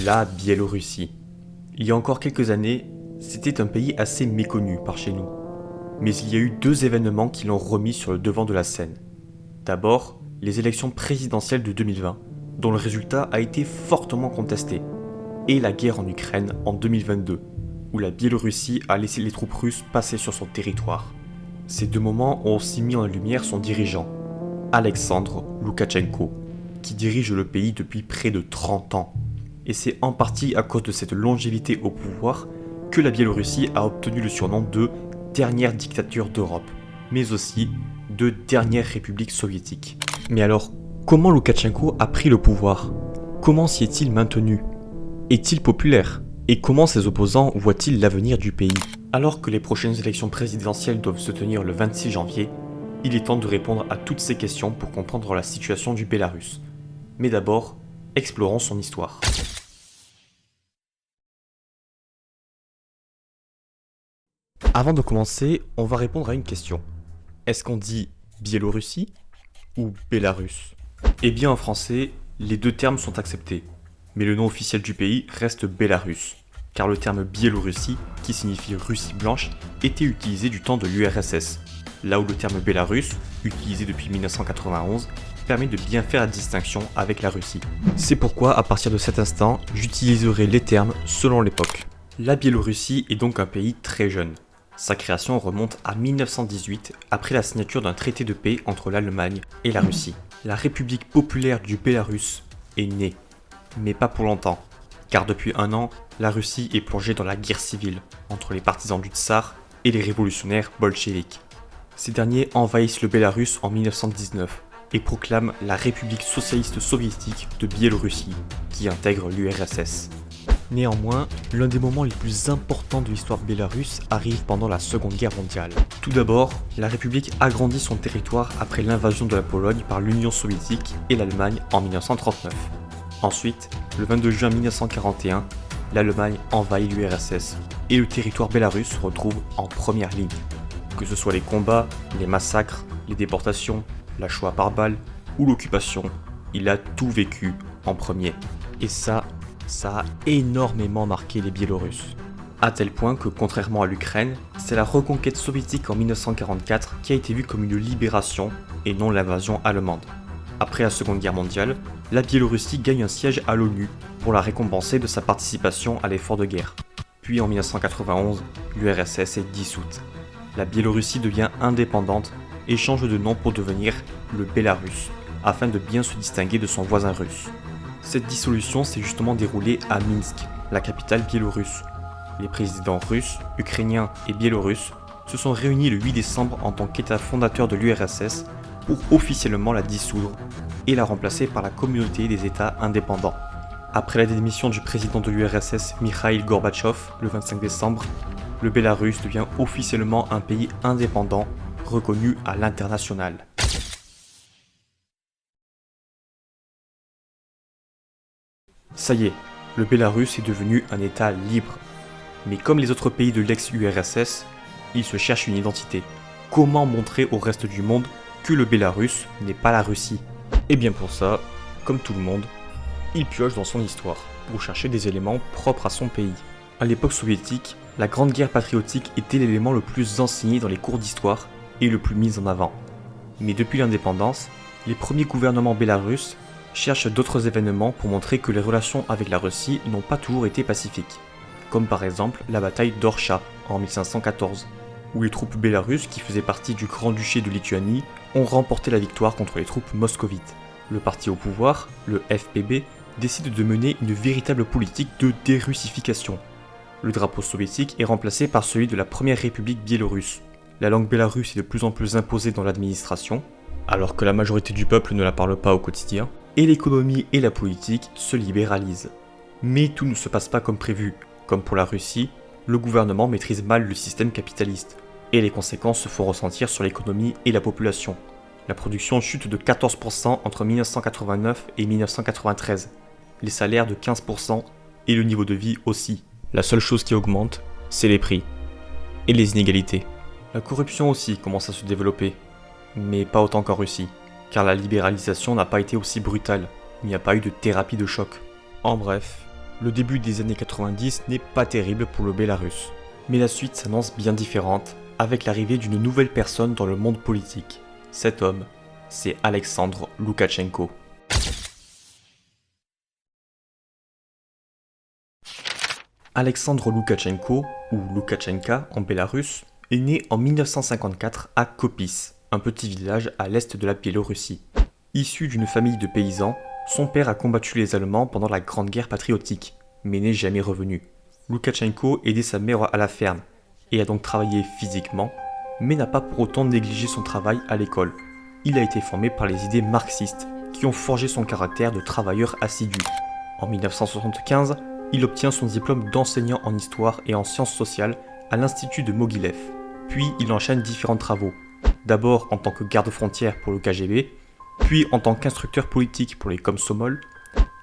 La Biélorussie. Il y a encore quelques années, c'était un pays assez méconnu par chez nous. Mais il y a eu deux événements qui l'ont remis sur le devant de la scène. D'abord, les élections présidentielles de 2020, dont le résultat a été fortement contesté, et la guerre en Ukraine en 2022, où la Biélorussie a laissé les troupes russes passer sur son territoire. Ces deux moments ont aussi mis en lumière son dirigeant, Alexandre Loukachenko, qui dirige le pays depuis près de 30 ans. Et c'est en partie à cause de cette longévité au pouvoir que la Biélorussie a obtenu le surnom de dernière dictature d'Europe, mais aussi de dernière république soviétique. Mais alors, comment Loukachenko a pris le pouvoir? Comment s'y est-il maintenu? Est-il populaire? Et comment ses opposants voient-ils l'avenir du pays? Alors que les prochaines élections présidentielles doivent se tenir le 26 janvier, il est temps de répondre à toutes ces questions pour comprendre la situation du Bélarus. Mais d'abord, explorons son histoire. Avant de commencer, on va répondre à une question. Est-ce qu'on dit Biélorussie ou Bélarus? Eh bien en français, les deux termes sont acceptés. Mais le nom officiel du pays reste Bélarus, car le terme Biélorussie, qui signifie Russie blanche, était utilisé du temps de l'URSS, là où le terme Bélarus, utilisé depuis 1991, permet de bien faire la distinction avec la Russie. C'est pourquoi, à partir de cet instant, j'utiliserai les termes selon l'époque. La Biélorussie est donc un pays très jeune. Sa création remonte à 1918, après la signature d'un traité de paix entre l'Allemagne et la Russie. La République populaire du Bélarus est née, mais pas pour longtemps, car depuis un an, la Russie est plongée dans la guerre civile entre les partisans du tsar et les révolutionnaires bolcheviks. Ces derniers envahissent le Bélarus en 1919 et proclament la République socialiste soviétique de Biélorussie, qui intègre l'URSS. Néanmoins, l'un des moments les plus importants de l'histoire bélarusse arrive pendant la Seconde Guerre mondiale. Tout d'abord, la République agrandit son territoire après l'invasion de la Pologne par l'Union soviétique et l'Allemagne en 1939. Ensuite, le 22 juin 1941, l'Allemagne envahit l'URSS et le territoire bélarusse se retrouve en première ligne. Que ce soit les combats, les massacres, les déportations, la Shoah par balle ou l'occupation, il a tout vécu en premier. Et ça a énormément marqué les Biélorusses. À tel point que, contrairement à l'Ukraine, c'est la reconquête soviétique en 1944 qui a été vue comme une libération et non l'invasion allemande. Après la Seconde Guerre mondiale, la Biélorussie gagne un siège à l'ONU pour la récompenser de sa participation à l'effort de guerre. Puis en 1991, l'URSS est dissoute. La Biélorussie devient indépendante et change de nom pour devenir le Bélarus, afin de bien se distinguer de son voisin russe. Cette dissolution s'est justement déroulée à Minsk, la capitale biélorusse. Les présidents russes, ukrainiens et biélorusses se sont réunis le 8 décembre en tant qu'État fondateur de l'URSS pour officiellement la dissoudre et la remplacer par la communauté des États indépendants. Après la démission du président de l'URSS Mikhaïl Gorbatchev le 25 décembre, le Bélarus devient officiellement un pays indépendant reconnu à l'international. Ça y est, le Bélarus est devenu un État libre. Mais comme les autres pays de l'ex-URSS, il se cherche une identité. Comment montrer au reste du monde que le Bélarus n'est pas la Russie? Et bien pour ça, comme tout le monde, il pioche dans son histoire pour chercher des éléments propres à son pays. À l'époque soviétique, la Grande Guerre patriotique était l'élément le plus enseigné dans les cours d'histoire et le plus mis en avant. Mais depuis l'indépendance, les premiers gouvernements bélarusses cherchent d'autres événements pour montrer que les relations avec la Russie n'ont pas toujours été pacifiques, comme par exemple la bataille d'Orcha en 1514, où les troupes bélarusses qui faisaient partie du Grand-Duché de Lituanie ont remporté la victoire contre les troupes moscovites. Le parti au pouvoir, le FPB, décide de mener une véritable politique de dérussification. Le drapeau soviétique est remplacé par celui de la Première République biélorusse. La langue bélarusse est de plus en plus imposée dans l'administration, alors que la majorité du peuple ne la parle pas au quotidien, et l'économie et la politique se libéralisent. Mais tout ne se passe pas comme prévu. Comme pour la Russie, le gouvernement maîtrise mal le système capitaliste, et les conséquences se font ressentir sur l'économie et la population. La production chute de 14% entre 1989 et 1993, les salaires de 15% et le niveau de vie aussi. La seule chose qui augmente, c'est les prix et les inégalités. La corruption aussi commence à se développer, mais pas autant qu'en Russie, car la libéralisation n'a pas été aussi brutale, il n'y a pas eu de thérapie de choc. En bref, Le début des années 90 n'est pas terrible pour le Bélarus. Mais la suite s'annonce bien différente, avec l'arrivée d'une nouvelle personne dans le monde politique. Cet homme, c'est Alexandre Loukachenko. Alexandre Loukachenko, ou Loukachenka en Bélarus, est né en 1954 à Kopis, un petit village à l'est de la Biélorussie. Issu d'une famille de paysans, son père a combattu les Allemands pendant la Grande Guerre patriotique, mais n'est jamais revenu. Loukachenko aidait sa mère à la ferme, et a donc travaillé physiquement, mais n'a pas pour autant négligé son travail à l'école. Il a été formé par les idées marxistes, qui ont forgé son caractère de travailleur assidu. En 1975, il obtient son diplôme d'enseignant en histoire et en sciences sociales à l'Institut de Mogilev. Puis il enchaîne différents travaux, d'abord en tant que garde-frontière pour le KGB, puis en tant qu'instructeur politique pour les Komsomol,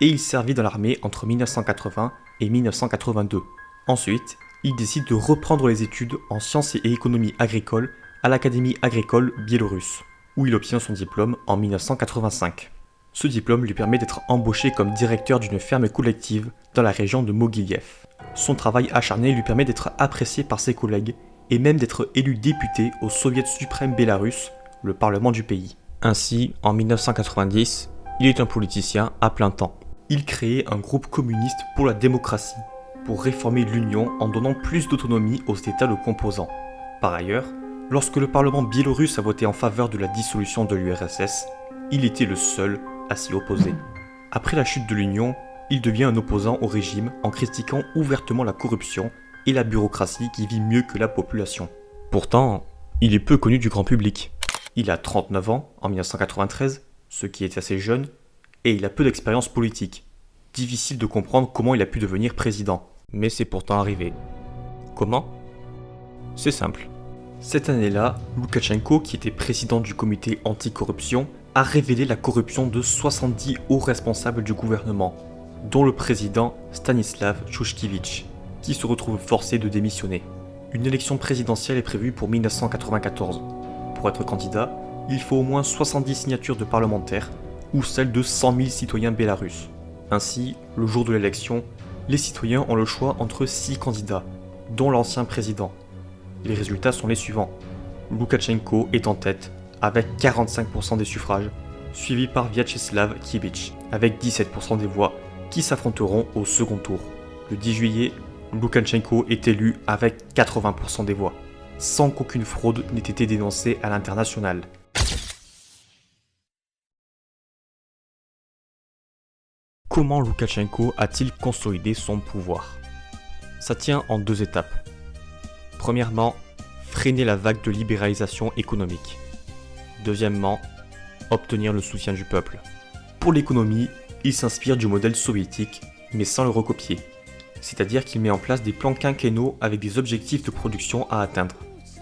et il servit dans l'armée entre 1980 et 1982. Ensuite, il décide de reprendre les études en sciences et économie agricole à l'Académie agricole biélorusse, où il obtient son diplôme en 1985. Ce diplôme lui permet d'être embauché comme directeur d'une ferme collective dans la région de Mogilev. Son travail acharné lui permet d'être apprécié par ses collègues et même d'être élu député au Soviet suprême bélarusse, le parlement du pays. Ainsi, en 1990, il est un politicien à plein temps. Il crée un groupe communiste pour la démocratie, pour réformer l'Union en donnant plus d'autonomie aux États le composant. Par ailleurs, lorsque le Parlement biélorusse a voté en faveur de la dissolution de l'URSS, il était le seul à s'y opposer. Après la chute de l'Union, il devient un opposant au régime en critiquant ouvertement la corruption et la bureaucratie qui vit mieux que la population. Pourtant, il est peu connu du grand public. Il a 39 ans en 1993, ce qui est assez jeune, et il a peu d'expérience politique. Difficile de comprendre comment il a pu devenir président, mais c'est pourtant arrivé. Comment ? C'est simple. Cette année-là, Loukachenko, qui était président du comité anticorruption, a révélé la corruption de 70 hauts responsables du gouvernement, dont le président Stanislav Tchouchkevitch, qui se retrouve forcé de démissionner. Une élection présidentielle est prévue pour 1994. Pour être candidat, il faut au moins 70 signatures de parlementaires, ou celles de 100 000 citoyens bélarusses. Ainsi, le jour de l'élection, les citoyens ont le choix entre 6 candidats, dont l'ancien président. Les résultats sont les suivants. Loukachenko est en tête, avec 45% des suffrages, suivi par Vyacheslav Kievitch, avec 17% des voix, qui s'affronteront au second tour. Le 10 juillet, Loukachenko est élu avec 80% des voix, sans qu'aucune fraude n'ait été dénoncée à l'international. Comment Loukachenko a-t-il consolidé son pouvoir ? Ça tient en 2 étapes. Premièrement, freiner la vague de libéralisation économique. Deuxièmement, obtenir le soutien du peuple. Pour l'économie, il s'inspire du modèle soviétique, mais sans le recopier. C'est-à-dire qu'il met en place des plans quinquennaux avec des objectifs de production à atteindre.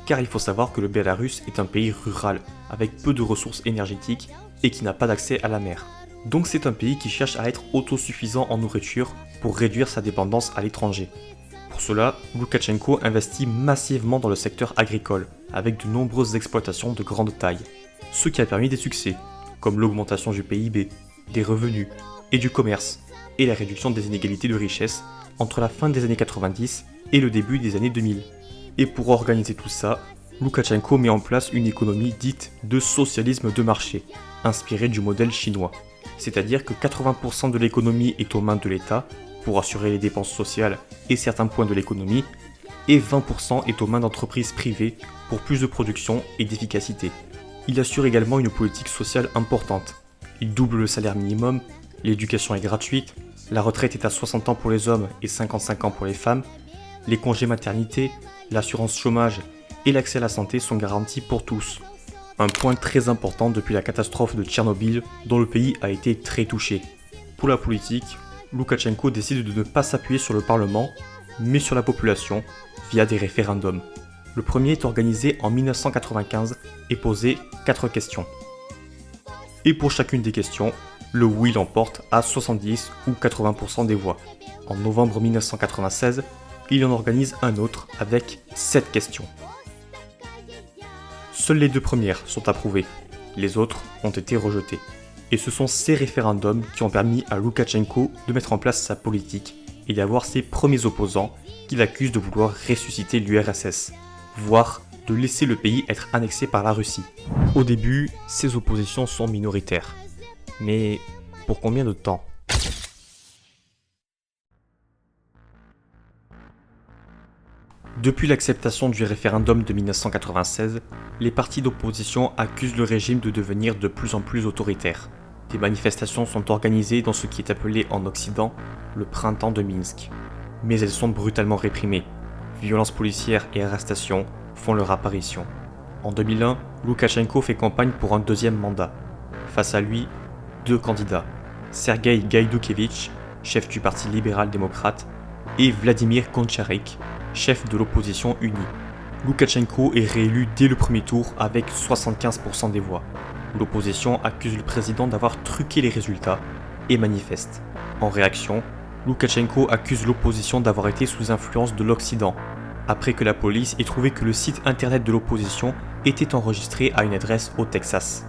Car il faut savoir que le Bélarus est un pays rural, avec peu de ressources énergétiques et qui n'a pas d'accès à la mer. Donc c'est un pays qui cherche à être autosuffisant en nourriture pour réduire sa dépendance à l'étranger. Pour cela, Loukachenko investit massivement dans le secteur agricole, avec de nombreuses exploitations de grande taille. Ce qui a permis des succès, comme l'augmentation du PIB, des revenus et du commerce, et la réduction des inégalités de richesse entre la fin des années 90 et le début des années 2000. Et pour organiser tout ça, Loukachenko met en place une économie dite de socialisme de marché, inspirée du modèle chinois. C'est-à-dire que 80% de l'économie est aux mains de l'État, pour assurer les dépenses sociales et certains points de l'économie, et 20% est aux mains d'entreprises privées pour plus de production et d'efficacité. Il assure également une politique sociale importante. Il double le salaire minimum, l'éducation est gratuite, la retraite est à 60 ans pour les hommes et 55 ans pour les femmes, les congés maternité, l'assurance chômage et l'accès à la santé sont garantis pour tous. Un point très important depuis la catastrophe de Tchernobyl dont le pays a été très touché. Pour la politique, Loukachenko décide de ne pas s'appuyer sur le Parlement, mais sur la population, via des référendums. Le premier est organisé en 1995 et posait 4 questions. Et pour chacune des questions, le oui l'emporte à 70 ou 80% des voix. En novembre 1996, il en organise un autre avec 7 questions. Seules les 2 premières sont approuvées, les autres ont été rejetées. Et ce sont ces référendums qui ont permis à Loukachenko de mettre en place sa politique et d'avoir ses premiers opposants qu'il accuse de vouloir ressusciter l'URSS, voire de laisser le pays être annexé par la Russie. Au début, ces oppositions sont minoritaires. Mais pour combien de temps ? Depuis l'acceptation du référendum de 1996, les partis d'opposition accusent le régime de devenir de plus en plus autoritaire. Des manifestations sont organisées dans ce qui est appelé en Occident le printemps de Minsk. Mais elles sont brutalement réprimées. Violences policières et arrestations font leur apparition. En 2001, Loukachenko fait campagne pour un deuxième mandat. Face à lui, deux candidats, Sergueï Gaïdoukevitch, chef du parti libéral-démocrate, et Vladimir Gontcharykh, chef de l'opposition unie. Loukachenko est réélu dès le premier tour avec 75% des voix. L'opposition accuse le président d'avoir truqué les résultats et manifeste. En réaction, Loukachenko accuse l'opposition d'avoir été sous influence de l'Occident, après que la police ait trouvé que le site internet de l'opposition était enregistré à une adresse au Texas.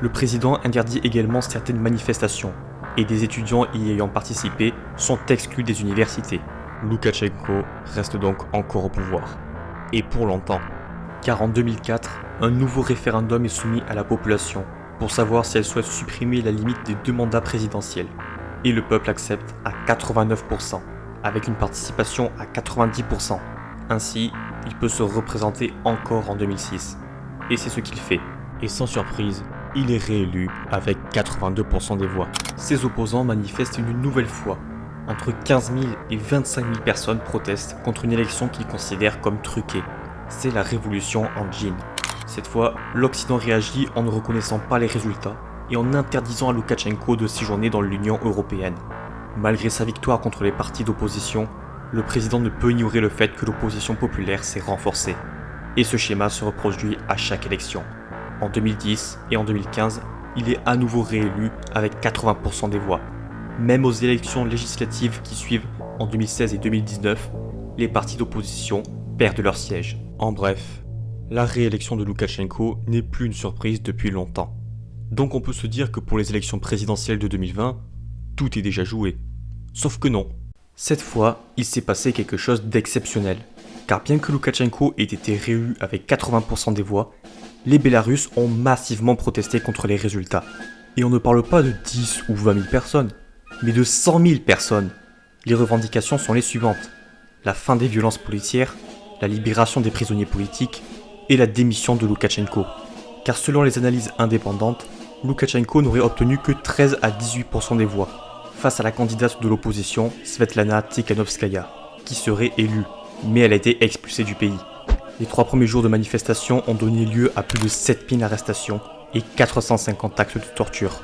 Le président interdit également certaines manifestations, et des étudiants y ayant participé sont exclus des universités. Loukachenko reste donc encore au pouvoir. Et pour longtemps. Car en 2004, un nouveau référendum est soumis à la population pour savoir si elle souhaite supprimer la limite des 2 mandats présidentiels. Et le peuple accepte à 89%, avec une participation à 90%. Ainsi, il peut se représenter encore en 2006. Et c'est ce qu'il fait. Et sans surprise, il est réélu avec 82% des voix. Ses opposants manifestent une nouvelle fois. Entre 15 000 et 25 000 personnes protestent contre une élection qu'ils considèrent comme truquée. C'est la révolution en jean. Cette fois, l'Occident réagit en ne reconnaissant pas les résultats et en interdisant à Loukachenko de séjourner dans l'Union européenne. Malgré sa victoire contre les partis d'opposition, le président ne peut ignorer le fait que l'opposition populaire s'est renforcée. Et ce schéma se reproduit à chaque élection. En 2010 et en 2015, il est à nouveau réélu avec 80% des voix. Même aux élections législatives qui suivent en 2016 et 2019, les partis d'opposition perdent leur siège. En bref, la réélection de Loukachenko n'est plus une surprise depuis longtemps. Donc on peut se dire que pour les élections présidentielles de 2020, tout est déjà joué. Sauf que non. Cette fois, il s'est passé quelque chose d'exceptionnel. Car bien que Loukachenko ait été réélu avec 80% des voix, les Bélarusses ont massivement protesté contre les résultats. Et on ne parle pas de 10 ou 20 000 personnes, mais de 100 000 personnes. Les revendications sont les suivantes. La fin des violences policières, la libération des prisonniers politiques et la démission de Loukachenko. Car selon les analyses indépendantes, Loukachenko n'aurait obtenu que 13 à 18% des voix, face à la candidate de l'opposition, Svetlana Tikhanovskaya, qui serait élue, mais elle a été expulsée du pays. Les 3 premiers jours de manifestation ont donné lieu à plus de 7000 arrestations et 450 actes de torture.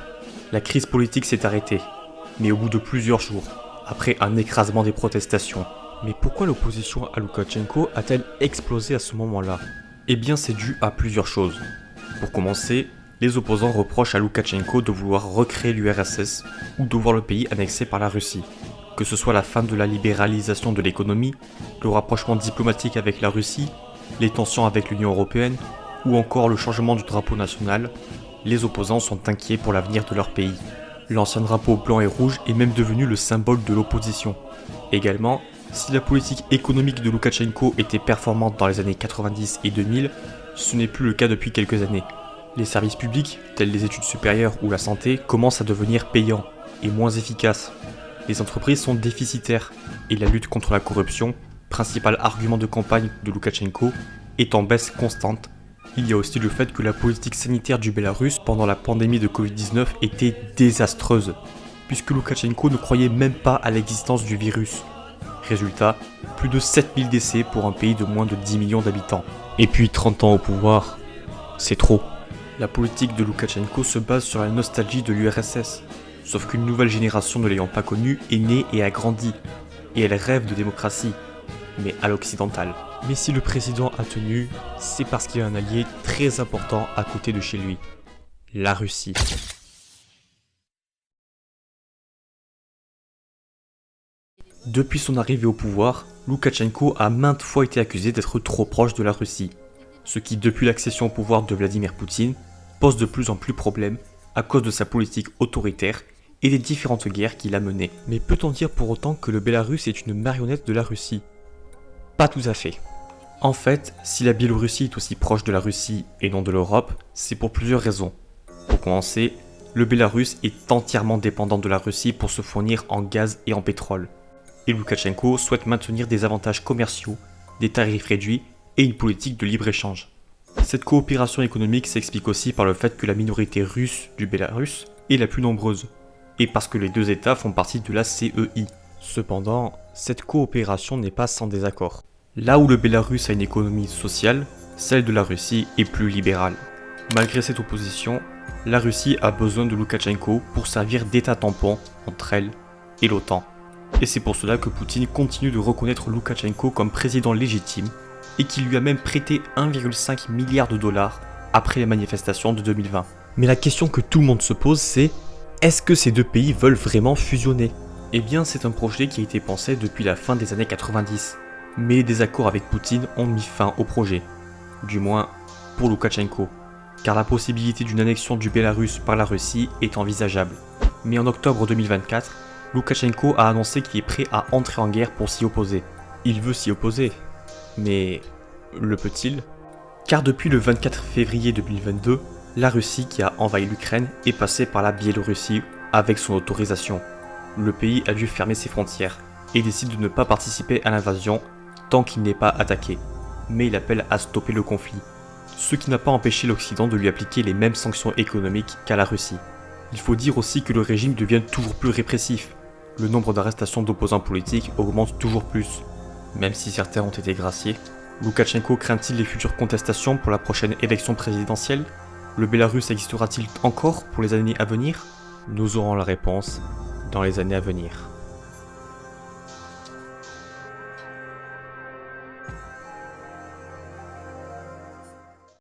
La crise politique s'est arrêtée, mais au bout de plusieurs jours, après un écrasement des protestations. Mais pourquoi l'opposition à Loukachenko a-t-elle explosé à ce moment-là ? Eh bien c'est dû à plusieurs choses. Pour commencer, les opposants reprochent à Loukachenko de vouloir recréer l'URSS ou de voir le pays annexé par la Russie. Que ce soit la fin de la libéralisation de l'économie, le rapprochement diplomatique avec la Russie, les tensions avec l'Union européenne ou encore le changement du drapeau national, les opposants sont inquiets pour l'avenir de leur pays. L'ancien drapeau blanc et rouge est même devenu le symbole de l'opposition. Également, si la politique économique de Loukachenko était performante dans les années 90 et 2000, ce n'est plus le cas depuis quelques années. Les services publics, tels les études supérieures ou la santé, commencent à devenir payants et moins efficaces. Les entreprises sont déficitaires et la lutte contre la corruption, principal argument de campagne de Loukachenko, est en baisse constante. Il y a aussi le fait que la politique sanitaire du Bélarus pendant la pandémie de Covid-19 était désastreuse, puisque Loukachenko ne croyait même pas à l'existence du virus. Résultat, plus de 7000 décès pour un pays de moins de 10 millions d'habitants. Et puis 30 ans au pouvoir, c'est trop. La politique de Loukachenko se base sur la nostalgie de l'URSS, sauf qu'une nouvelle génération ne l'ayant pas connue est née et a grandi, et elle rêve de démocratie, mais à l'occidentale. Mais si le président a tenu, c'est parce qu'il y a un allié très important à côté de chez lui, la Russie. Depuis son arrivée au pouvoir, Loukachenko a maintes fois été accusé d'être trop proche de la Russie, ce qui, depuis l'accession au pouvoir de Vladimir Poutine, pose de plus en plus problème à cause de sa politique autoritaire et des différentes guerres qu'il a menées. Mais peut-on dire pour autant que le Bélarus est une marionnette de la Russie? Pas tout à fait. En fait, si la Biélorussie est aussi proche de la Russie et non de l'Europe, c'est pour plusieurs raisons. Pour commencer, le Bélarus est entièrement dépendant de la Russie pour se fournir en gaz et en pétrole. Et Loukachenko souhaite maintenir des avantages commerciaux, des tarifs réduits et une politique de libre-échange. Cette coopération économique s'explique aussi par le fait que la minorité russe du Bélarus est la plus nombreuse, et parce que les deux États font partie de la CEI. Cependant, cette coopération n'est pas sans désaccord. Là où le Bélarus a une économie sociale, celle de la Russie est plus libérale. Malgré cette opposition, la Russie a besoin de Loukachenko pour servir d'état tampon entre elle et l'OTAN. Et c'est pour cela que Poutine continue de reconnaître Loukachenko comme président légitime et qu'il lui a même prêté 1,5 milliard de dollars après les manifestations de 2020. Mais la question que tout le monde se pose, c'est: est-ce que ces deux pays veulent vraiment fusionner? Eh bien, c'est un projet qui a été pensé depuis la fin des années 90. Mais les désaccords avec Poutine ont mis fin au projet. Du moins, pour Loukachenko. Car la possibilité d'une annexion du Bélarus par la Russie est envisageable. Mais en octobre 2024, Loukachenko a annoncé qu'il est prêt à entrer en guerre pour s'y opposer. Il veut s'y opposer. Mais le peut-il? Car depuis le 24 février 2022, la Russie qui a envahi l'Ukraine est passée par la Biélorussie avec son autorisation. Le pays a dû fermer ses frontières et décide de ne pas participer à l'invasion tant qu'il n'est pas attaqué. Mais il appelle à stopper le conflit, ce qui n'a pas empêché l'Occident de lui appliquer les mêmes sanctions économiques qu'à la Russie. Il faut dire aussi que le régime devient toujours plus répressif. Le nombre d'arrestations d'opposants politiques augmente toujours plus. Même si certains ont été graciés, Loukachenko craint-il les futures contestations pour la prochaine élection présidentielle? Le Bélarus existera-t-il encore pour les années à venir? Nous aurons la réponse dans les années à venir.